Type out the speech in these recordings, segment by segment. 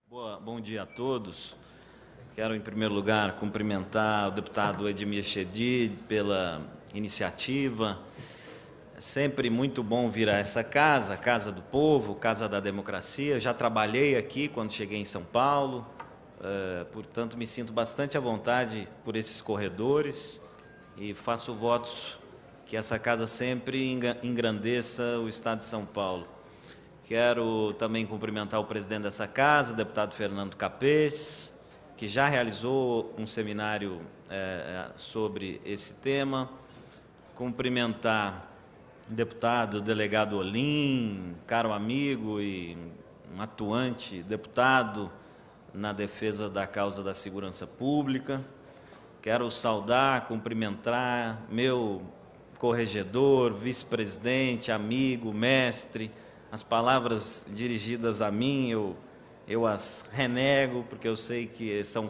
Bom dia a todos. Quero, em primeiro lugar, cumprimentar o deputado Edmir Chedid pela iniciativa. É sempre muito bom vir a essa casa, a Casa do Povo, Casa da Democracia. Eu já trabalhei aqui quando cheguei em São Paulo, portanto, me sinto bastante à vontade por esses corredores e faço votos que essa casa sempre engrandeça o Estado de São Paulo. Quero também cumprimentar o presidente dessa casa, o deputado Fernando Capês, que já realizou um seminário sobre esse tema. Cumprimentar o deputado delegado Olim, caro amigo e um atuante deputado na defesa da causa da segurança pública. Quero saudar, cumprimentar meu corregedor, vice-presidente, amigo, mestre. As palavras dirigidas a mim, eu as renego, porque eu sei que são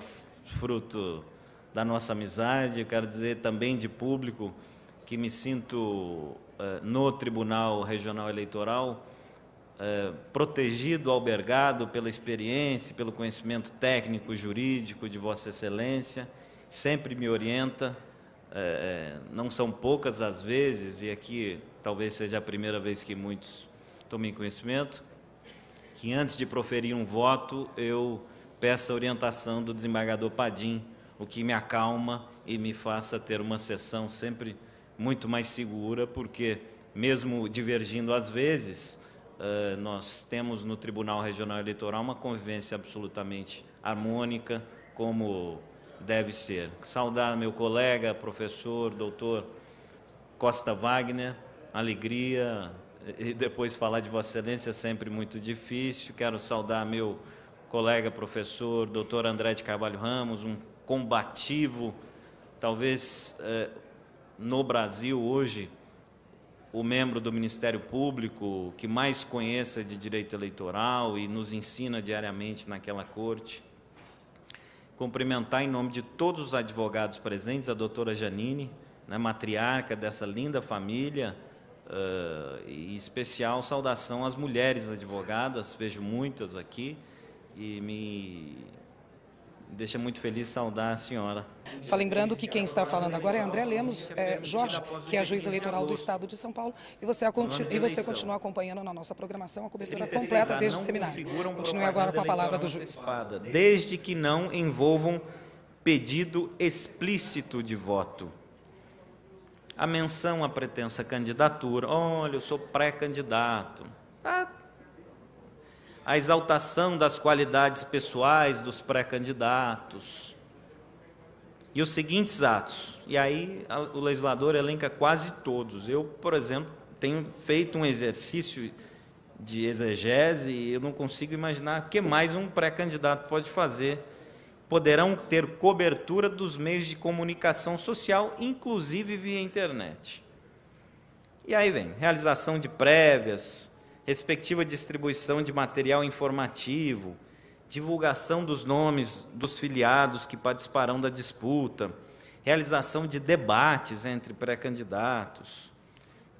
fruto da nossa amizade. Eu quero dizer também de público que me sinto no Tribunal Regional Eleitoral protegido, albergado pela experiência, pelo conhecimento técnico, jurídico de Vossa Excelência, sempre me orienta. Não são poucas as vezes, e aqui talvez seja a primeira vez que muitos tomem conhecimento, que antes de proferir um voto, eu peço a orientação do desembargador Padim, o que me acalma e me faça ter uma sessão sempre muito mais segura, porque, mesmo divergindo às vezes, nós temos no Tribunal Regional Eleitoral uma convivência absolutamente harmônica, como deve ser. Saudar meu colega, professor, doutor Costa Wagner, alegria. E depois falar de Vossa Excelência é sempre muito difícil. Quero saudar meu colega professor, doutor André de Carvalho Ramos, um combativo, talvez no Brasil hoje, o membro do Ministério Público que mais conheça de direito eleitoral e nos ensina diariamente naquela corte. Cumprimentar em nome de todos os advogados presentes, a doutora Janine, né, matriarca dessa linda família, e especial saudação às mulheres advogadas, vejo muitas aqui, e me deixa muito feliz saudar a senhora. Só lembrando que quem está falando agora é André Lemos Jorge, que é juiz eleitoral do Estado de São Paulo, e você continua acompanhando na nossa programação a cobertura completa deste seminário. Continue agora com a palavra do juiz. Desde que não envolvam pedido explícito de voto. A menção à pretensa candidatura, olha, eu sou pré-candidato. A exaltação das qualidades pessoais dos pré-candidatos. E os seguintes atos. E aí o legislador elenca quase todos. Eu, por exemplo, tenho feito um exercício de exegese e eu não consigo imaginar o que mais um pré-candidato pode fazer. Poderão ter cobertura dos meios de comunicação social, inclusive via internet. E aí vem, realização de prévias, respectiva distribuição de material informativo, divulgação dos nomes dos filiados que participarão da disputa, realização de debates entre pré-candidatos.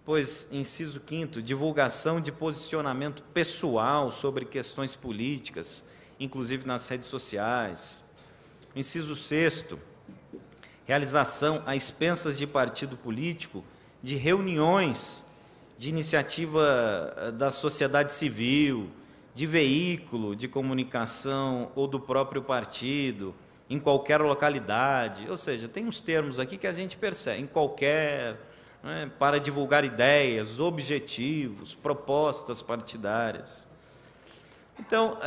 Pois, inciso 5º, divulgação de posicionamento pessoal sobre questões políticas, inclusive nas redes sociais. Inciso 6º, realização a expensas de partido político de reuniões de iniciativa da sociedade civil, de veículo de comunicação ou do próprio partido, em qualquer localidade. Ou seja, tem uns termos aqui que a gente percebe, em qualquer, né, para divulgar ideias, objetivos, propostas partidárias. Então,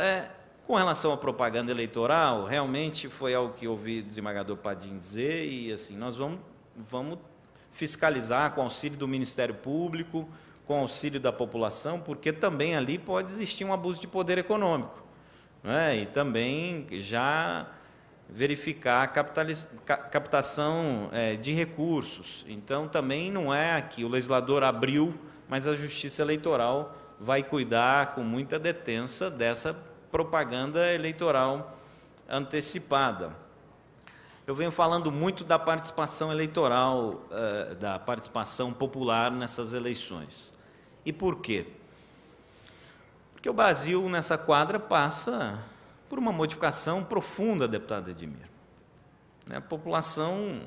com relação à propaganda eleitoral, realmente foi algo que ouvi o desembargador Padim dizer, e assim, nós vamos fiscalizar com auxílio do Ministério Público, com auxílio da população, porque também ali pode existir um abuso de poder econômico, né? E também já verificar a captação de recursos. Então, também não é aqui, o legislador abriu, mas a Justiça Eleitoral vai cuidar com muita detença dessa propaganda eleitoral antecipada. Eu venho falando muito da participação eleitoral, da participação popular nessas eleições. E por quê? Porque o Brasil, nessa quadra, passa por uma modificação profunda, deputado Edmir. A população,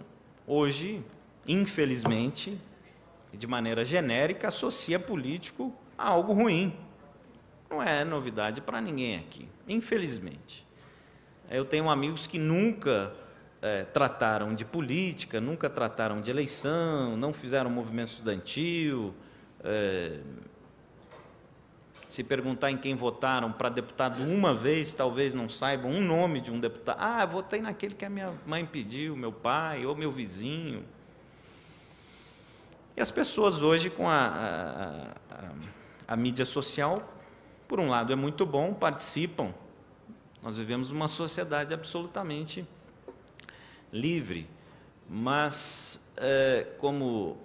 hoje, infelizmente, de maneira genérica, associa político a algo ruim. Não é novidade para ninguém aqui, infelizmente. Eu tenho amigos que nunca trataram de política, nunca trataram de eleição, não fizeram movimento estudantil. Se perguntar em quem votaram para deputado uma vez, talvez não saibam um nome de um deputado. Ah, votei naquele que a minha mãe pediu, meu pai ou meu vizinho. E as pessoas hoje, com a mídia social, por um lado é muito bom, participam. Nós vivemos uma sociedade absolutamente livre, mas como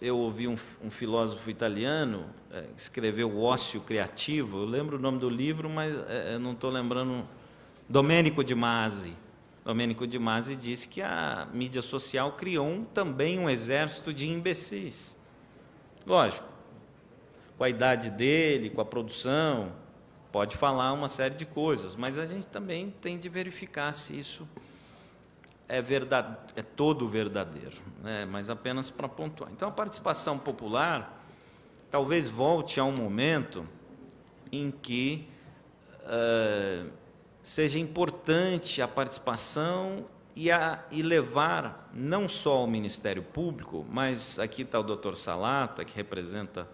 eu ouvi um filósofo italiano que escreveu O Ócio Criativo, eu lembro o nome do livro, mas eu não estou lembrando, Domenico de Masi. Domenico de Masi disse que a mídia social criou também um exército de imbecis. Lógico, com a idade dele, com a produção, pode falar uma série de coisas, mas a gente também tem de verificar se isso é todo verdadeiro, né? Mas apenas para pontuar. Então, a participação popular talvez volte a um momento em que seja importante a participação e levar não só ao Ministério Público, mas aqui está o doutor Salata, que representa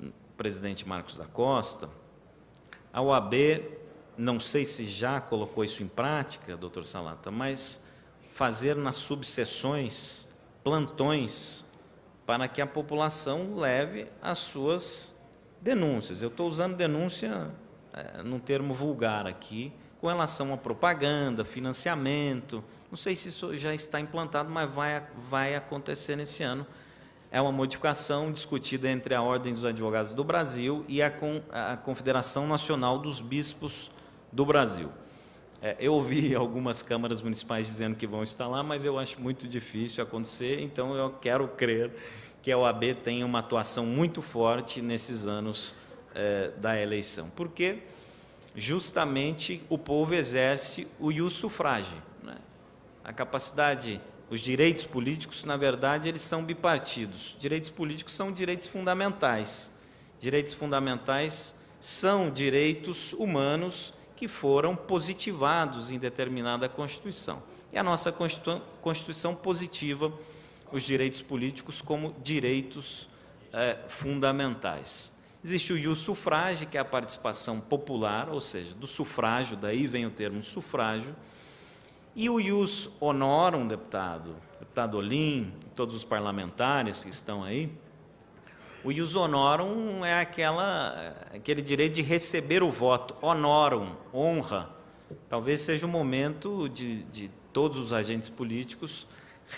o presidente Marcos da Costa, a OAB, não sei se já colocou isso em prática, doutor Salata, mas fazer nas subseções plantões para que a população leve as suas denúncias. Eu estou usando denúncia num termo vulgar aqui, com relação a propaganda, financiamento. Não sei se isso já está implantado, mas vai acontecer nesse ano. É uma modificação discutida entre a Ordem dos Advogados do Brasil e a Confederação Nacional dos Bispos do Brasil. Eu ouvi algumas câmaras municipais dizendo que vão instalar, mas eu acho muito difícil acontecer, então eu quero crer que a OAB tenha uma atuação muito forte nesses anos da eleição, porque justamente o povo exerce o ius sufragio, né? A capacidade, os direitos políticos, na verdade, eles são bipartidos. Direitos políticos são direitos fundamentais. Direitos fundamentais são direitos humanos que foram positivados em determinada Constituição. E a nossa Constituição positiva os direitos políticos como direitos fundamentais. Existe o ius sufragio, que é a participação popular, ou seja, do sufrágio, daí vem o termo sufrágio, e o ius honorum, deputado Olim, todos talvez que estão aí, o ius honorum é aquele direito de receber o voto, honorum, honra. Talvez seja o momento de todos os agentes políticos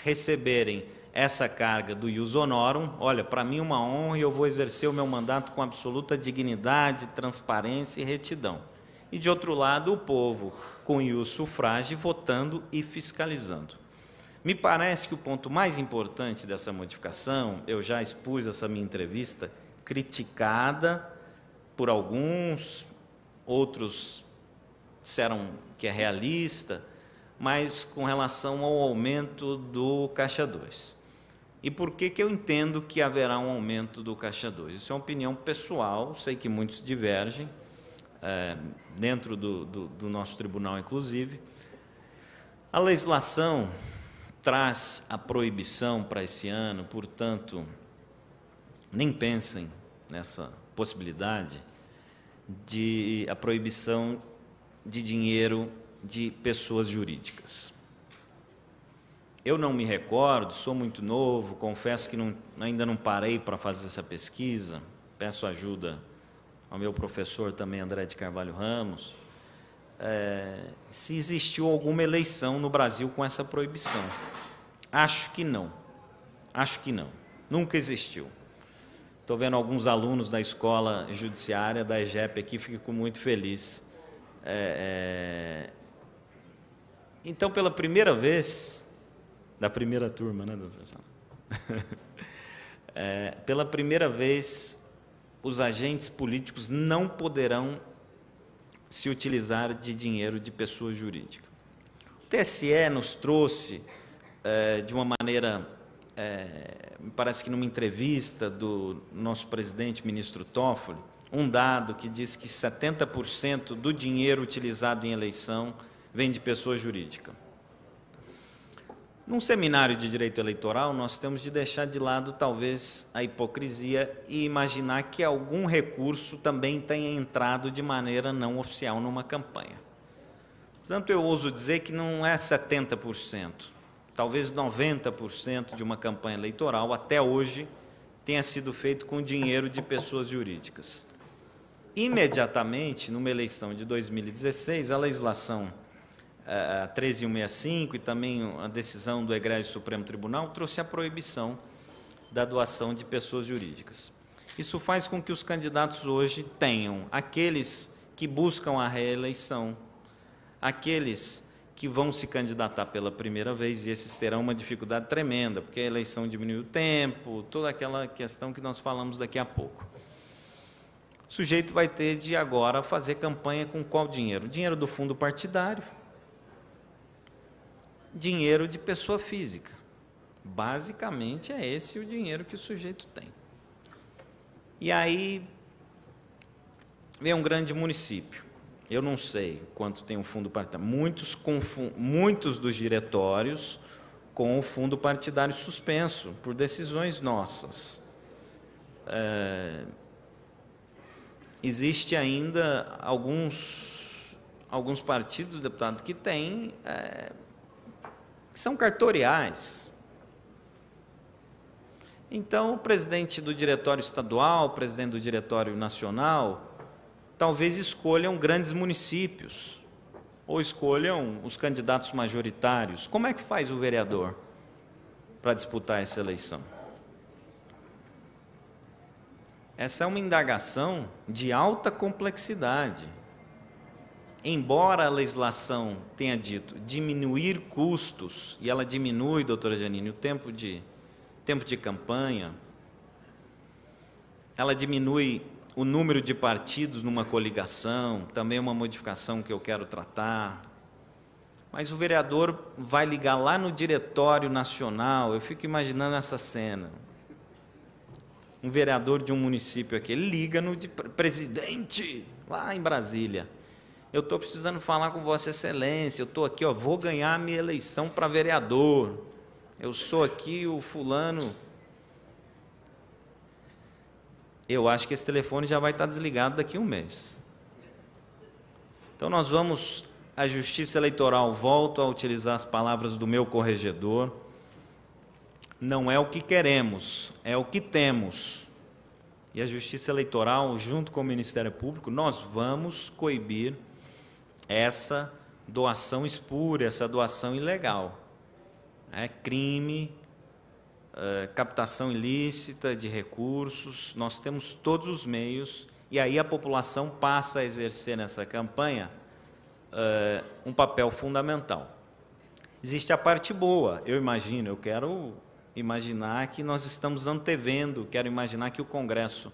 receberem essa carga do ius honorum. Olha, para mim é uma honra e eu vou exercer o meu mandato com absoluta dignidade, transparência e retidão. E, de outro lado, o povo com o ius sufragio votando e fiscalizando. Me parece que o ponto mais importante dessa modificação, eu já expus essa minha entrevista, criticada por alguns, outros disseram que é realista, mas com relação ao aumento do Caixa 2. E por que eu entendo que haverá um aumento do Caixa 2? Isso é uma opinião pessoal, sei que muitos divergem, dentro do nosso tribunal, inclusive. A legislação traz a proibição para esse ano, portanto, nem pensem nessa possibilidade de a proibição de dinheiro de pessoas jurídicas. Eu não me recordo, sou muito novo, confesso que ainda não parei para fazer essa pesquisa, peço ajuda ao meu professor também, André de Carvalho Ramos, se existiu alguma eleição no Brasil com essa proibição. Acho que não, nunca existiu. Estou vendo alguns alunos da escola judiciária, da EGEP aqui, fico muito feliz. Então, pela primeira vez, da primeira turma, né, doutor Sala? Pela primeira vez, os agentes políticos não poderão se utilizar de dinheiro de pessoa jurídica. O TSE nos trouxe, de uma maneira, me parece que numa entrevista do nosso presidente, ministro Toffoli, um dado que diz que 70% do dinheiro utilizado em eleição vem de pessoa jurídica. Num seminário de direito eleitoral, nós temos de deixar de lado, talvez, a hipocrisia e imaginar que algum recurso também tenha entrado de maneira não oficial numa campanha. Portanto, eu ouso dizer que não é 70%, talvez 90% de uma campanha eleitoral, até hoje, tenha sido feito com dinheiro de pessoas jurídicas. Imediatamente, numa eleição de 2016, a legislação 13165 e também a decisão do Egrégio Supremo Tribunal trouxe a proibição da doação de pessoas jurídicas. Isso faz com que os candidatos hoje tenham aqueles que buscam a reeleição, aqueles que vão se candidatar pela primeira vez, e esses terão uma dificuldade tremenda, porque a eleição diminui o tempo, toda aquela questão que nós falamos daqui a pouco. O sujeito vai ter de agora fazer campanha com qual dinheiro? Dinheiro do fundo partidário, dinheiro de pessoa física. Basicamente é esse o dinheiro que o sujeito tem. E aí vem um grande município. Eu não sei quanto tem um fundo partidário. Muitos dos diretórios com o fundo partidário suspenso por decisões nossas. Existe ainda alguns partidos, deputado, que têm que são cartoriais. Então, o presidente do diretório estadual, o presidente do diretório nacional, talvez escolham grandes municípios, ou escolham os candidatos majoritários. Como é que faz o vereador para disputar essa eleição? Essa é uma indagação de alta complexidade. Embora a legislação tenha dito diminuir custos, e ela diminui, doutora Janine, o tempo de campanha, ela diminui o número de partidos numa coligação, também é uma modificação que eu quero tratar, mas o vereador vai ligar lá no Diretório Nacional, eu fico imaginando essa cena, um vereador de um município aqui, ele liga no presidente, lá em Brasília, eu estou precisando falar com Vossa Excelência, eu estou aqui, vou ganhar a minha eleição para vereador, eu sou aqui o fulano. Eu acho que esse telefone já vai estar desligado daqui a um mês. Então, nós vamos, a Justiça Eleitoral, volto a utilizar as palavras do meu corregedor, não é o que queremos, é o que temos. E a Justiça Eleitoral, junto com o Ministério Público, nós vamos coibir essa doação espúria, essa doação ilegal. É crime, captação ilícita de recursos, nós temos todos os meios, e aí a população passa a exercer nessa campanha um papel fundamental. Existe a parte boa, eu imagino, eu quero imaginar que nós estamos antevendo, quero imaginar que o Congresso,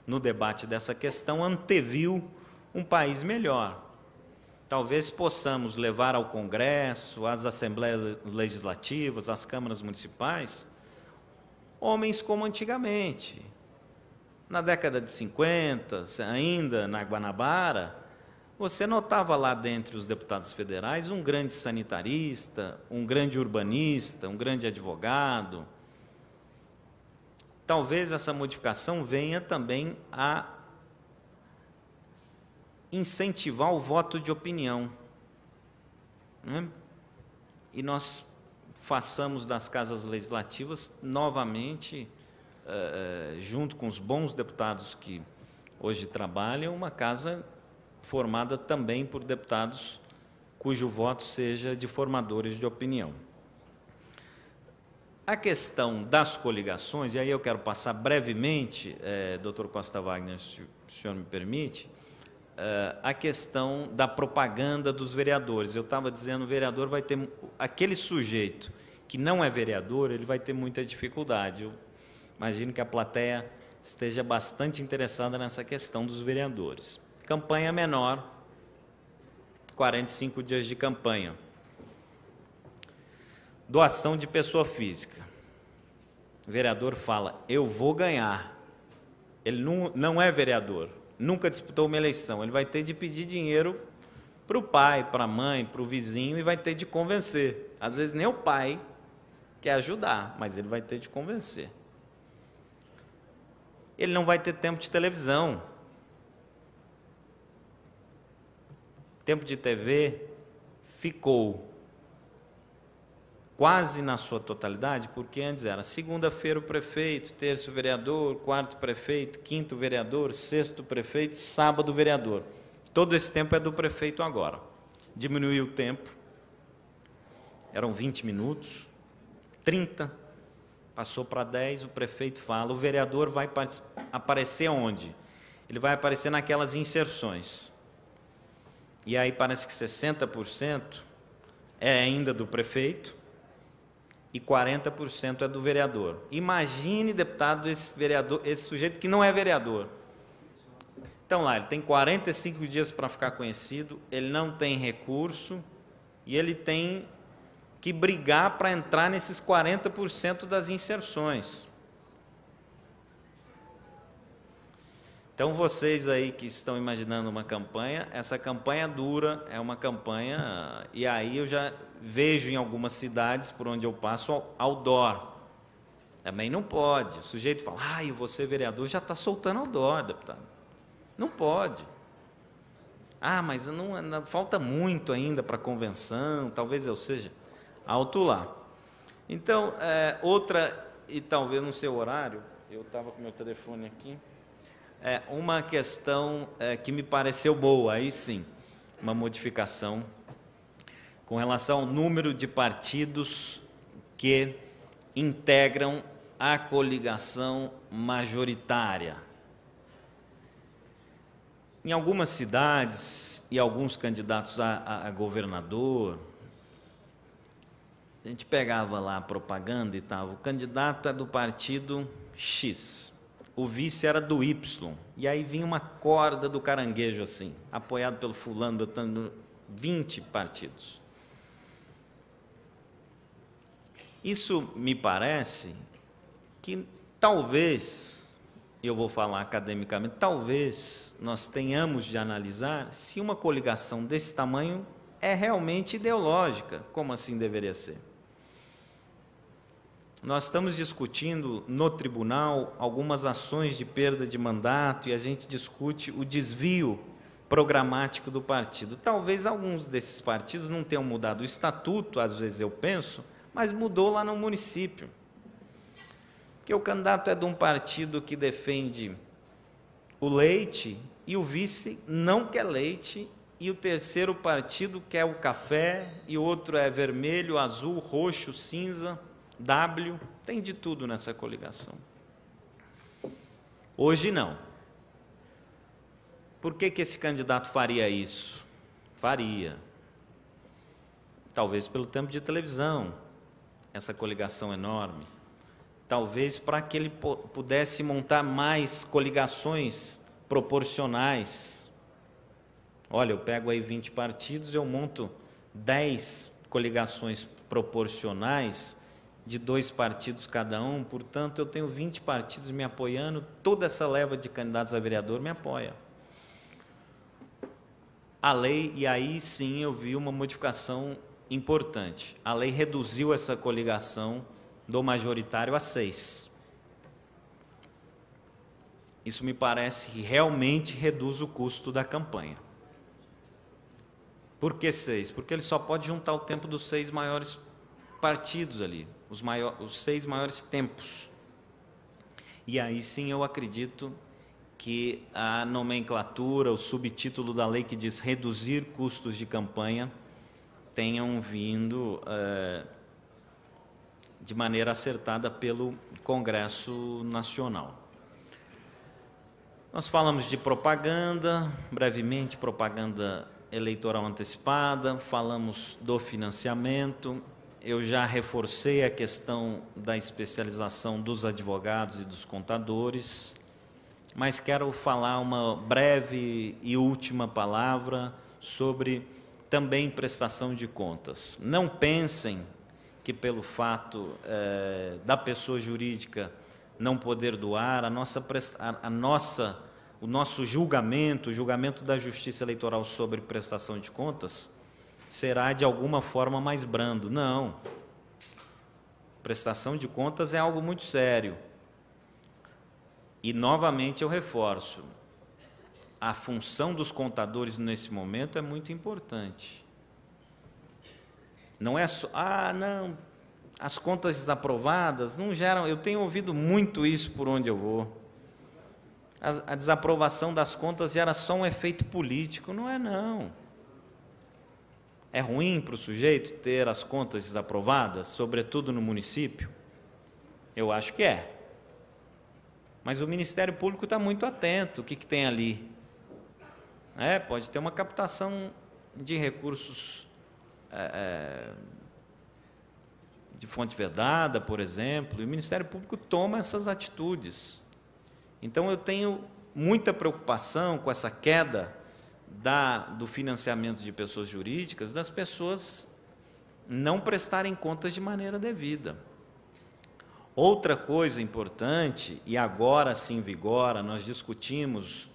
no debate dessa questão, anteviu um país melhor. Talvez possamos levar ao Congresso, às Assembleias Legislativas, às câmaras municipais, homens como antigamente. Na década de 50, ainda na Guanabara, você notava lá dentre os deputados federais um grande sanitarista, um grande urbanista, um grande advogado. Talvez essa modificação venha também a incentivar o voto de opinião, né? E nós façamos das casas legislativas novamente, junto com os bons deputados que hoje trabalham, uma casa formada também por deputados cujo voto seja de formadores de opinião. A questão das coligações, e aí eu quero passar brevemente, doutor Costa Wagner, se o senhor me permite, a questão da propaganda dos vereadores. Eu estava dizendo, o vereador vai ter, aquele sujeito que não é vereador, ele vai ter muita dificuldade. Eu imagino que a plateia esteja bastante interessada nessa questão dos vereadores. Campanha menor, 45 dias de campanha. Doação de pessoa física. O vereador fala, eu vou ganhar. Ele não é vereador, nunca disputou uma eleição. Ele vai ter de pedir dinheiro para o pai, para a mãe, para o vizinho, e vai ter de convencer. Às vezes nem o pai quer ajudar, mas ele vai ter de convencer. Ele não vai ter tempo de televisão. Tempo de TV ficou quase na sua totalidade, porque antes era segunda-feira o prefeito, terça o vereador, quarto o prefeito, quinto o vereador, sexto o prefeito, sábado o vereador. Todo esse tempo é do prefeito agora. Diminuiu o tempo, eram 20 minutos, 30, passou para 10, o prefeito fala, o vereador vai aparecer onde? Ele vai aparecer naquelas inserções. E aí parece que 60% é ainda do prefeito e 40% é do vereador. Imagine, deputado, esse sujeito que não é vereador. Então lá, ele tem 45 dias para ficar conhecido, ele não tem recurso e ele tem que brigar para entrar nesses 40% das inserções. Então, vocês aí que estão imaginando uma campanha, essa campanha dura, é uma campanha, e aí eu já vejo em algumas cidades por onde eu passo outdoor. Também não pode. O sujeito fala, você vereador já está soltando outdoor, deputado. Não pode. Mas não, falta muito ainda para a convenção, talvez eu seja alto lá. Então, outra, e talvez no seu horário, eu estava com meu telefone aqui, uma questão que me pareceu boa, aí sim, uma modificação com relação ao número de partidos que integram a coligação majoritária. Em algumas cidades e alguns candidatos a governador, a gente pegava lá a propaganda e tal, o candidato é do partido X, o vice era do Y, e aí vinha uma corda do caranguejo assim, apoiado pelo fulano, botando 20 partidos. Isso me parece que talvez, eu vou falar academicamente, talvez nós tenhamos de analisar se uma coligação desse tamanho é realmente ideológica, como assim deveria ser. Nós estamos discutindo no tribunal algumas ações de perda de mandato e a gente discute o desvio programático do partido. Talvez alguns desses partidos não tenham mudado o estatuto, às vezes eu penso, mas mudou lá no município. Porque o candidato é de um partido que defende o leite e o vice não quer leite, e o terceiro partido quer o café, e o outro é vermelho, azul, roxo, cinza, W, tem de tudo nessa coligação. Hoje não. Por que esse candidato faria isso? Faria. Talvez pelo tempo de televisão, essa coligação enorme. Talvez para que ele pudesse montar mais coligações proporcionais. Olha, eu pego aí 20 partidos, eu monto 10 coligações proporcionais de 2 partidos cada um, portanto, eu tenho 20 partidos me apoiando, toda essa leva de candidatos a vereador me apoia. A lei, e aí sim eu vi uma modificação importante, a lei reduziu essa coligação do majoritário a 6. Isso me parece que realmente reduz o custo da campanha. Por que 6? Porque ele só pode juntar o tempo dos 6 maiores partidos ali, os 6 maiores tempos. E aí sim eu acredito que a nomenclatura, o subtítulo da lei que diz reduzir custos de campanha, tenham vindo de maneira acertada pelo Congresso Nacional. Nós falamos de propaganda, brevemente, propaganda eleitoral antecipada, falamos do financiamento. Eu já reforcei a questão da especialização dos advogados e dos contadores, mas quero falar uma breve e última palavra sobre também prestação de contas. Não pensem que pelo fato da pessoa jurídica não poder doar, o nosso julgamento, o julgamento da Justiça Eleitoral sobre prestação de contas, será de alguma forma mais brando. Não. Prestação de contas é algo muito sério. E, novamente, eu reforço, a função dos contadores nesse momento é muito importante. Não é só, não, as contas desaprovadas não geram, eu tenho ouvido muito isso por onde eu vou. A desaprovação das contas gera só um efeito político, não é não. É ruim para o sujeito ter as contas desaprovadas, sobretudo no município? Eu acho que é. Mas o Ministério Público está muito atento, o que tem ali? Pode ter uma captação de recursos de fonte vedada, por exemplo, e o Ministério Público toma essas atitudes. Então, eu tenho muita preocupação com essa queda do financiamento de pessoas jurídicas, das pessoas não prestarem contas de maneira devida. Outra coisa importante, e agora sim vigora, nós discutimos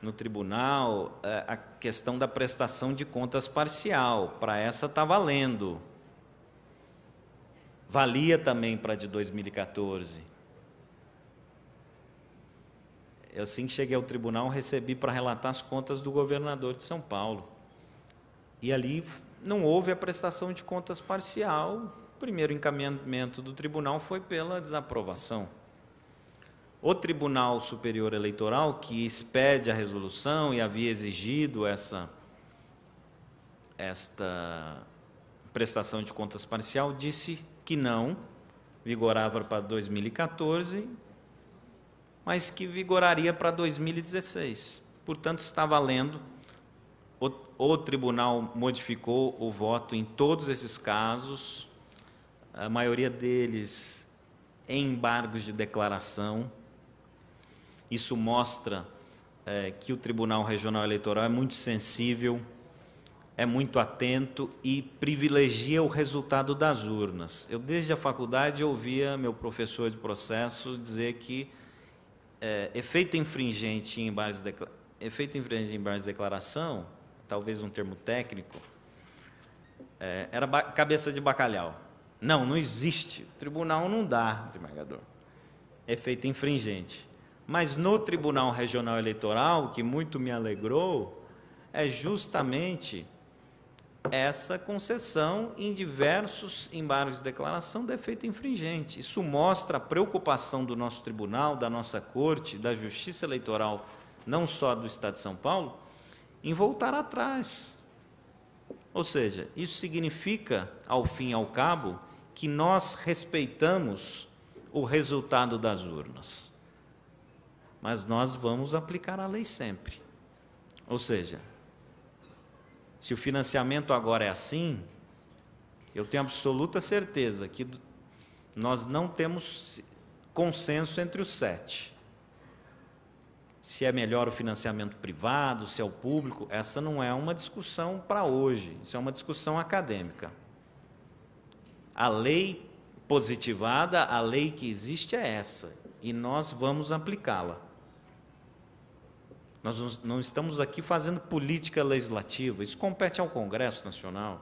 no tribunal a questão da prestação de contas parcial. Para essa está valendo. Valia também para a de 2014. Eu, assim que cheguei ao tribunal, recebi para relatar as contas do governador de São Paulo. E ali não houve a prestação de contas parcial. O primeiro encaminhamento do tribunal foi pela desaprovação. O Tribunal Superior Eleitoral, que expede a resolução e havia exigido esta prestação de contas parcial, disse que não, vigorava para 2014, mas que vigoraria para 2016. Portanto, está valendo. O tribunal modificou o voto em todos esses casos, a maioria deles em embargos de declaração. Isso mostra que o Tribunal Regional Eleitoral é muito sensível, é muito atento e privilegia o resultado das urnas. Eu, desde a faculdade, ouvia meu professor de processo dizer que efeito infringente em embargos de declaração, talvez um termo técnico, era cabeça de bacalhau. Não existe. O tribunal não dá, desembargador, efeito infringente. Mas no Tribunal Regional Eleitoral, o que muito me alegrou, é justamente essa concessão em diversos embargos de declaração de efeito infringente. Isso mostra a preocupação do nosso tribunal, da nossa corte, da Justiça Eleitoral, não só do Estado de São Paulo, em voltar atrás. Ou seja, isso significa, ao fim e ao cabo, que nós respeitamos o resultado das urnas. Mas nós vamos aplicar a lei sempre. Ou seja, se o financiamento agora é assim, eu tenho absoluta certeza que nós não temos consenso entre os 7. Se é melhor o financiamento privado, se é o público, essa não é uma discussão para hoje, isso é uma discussão acadêmica. A lei positivada, a lei que existe é essa, e nós vamos aplicá-la. Nós não estamos aqui fazendo política legislativa, isso compete ao Congresso Nacional.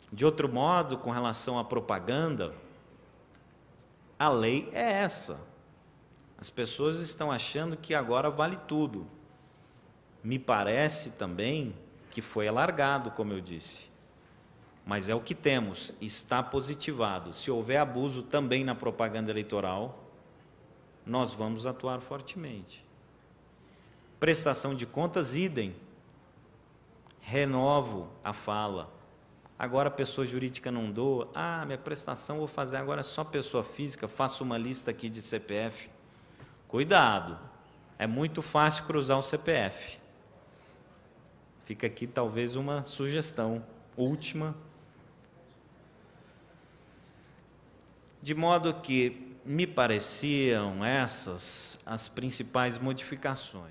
De outro modo, com relação à propaganda, a lei é essa. As pessoas estão achando que agora vale tudo. Me parece também que foi alargado, como eu disse. Mas é o que temos, está positivado. Se houver abuso também na propaganda eleitoral, nós vamos atuar fortemente. Prestação de contas, idem. Renovo a fala. Agora a pessoa jurídica não doa. Minha prestação vou fazer agora é só pessoa física, faço uma lista aqui de CPF. Cuidado, é muito fácil cruzar o CPF. Fica aqui talvez uma sugestão última. De modo que me pareciam essas as principais modificações.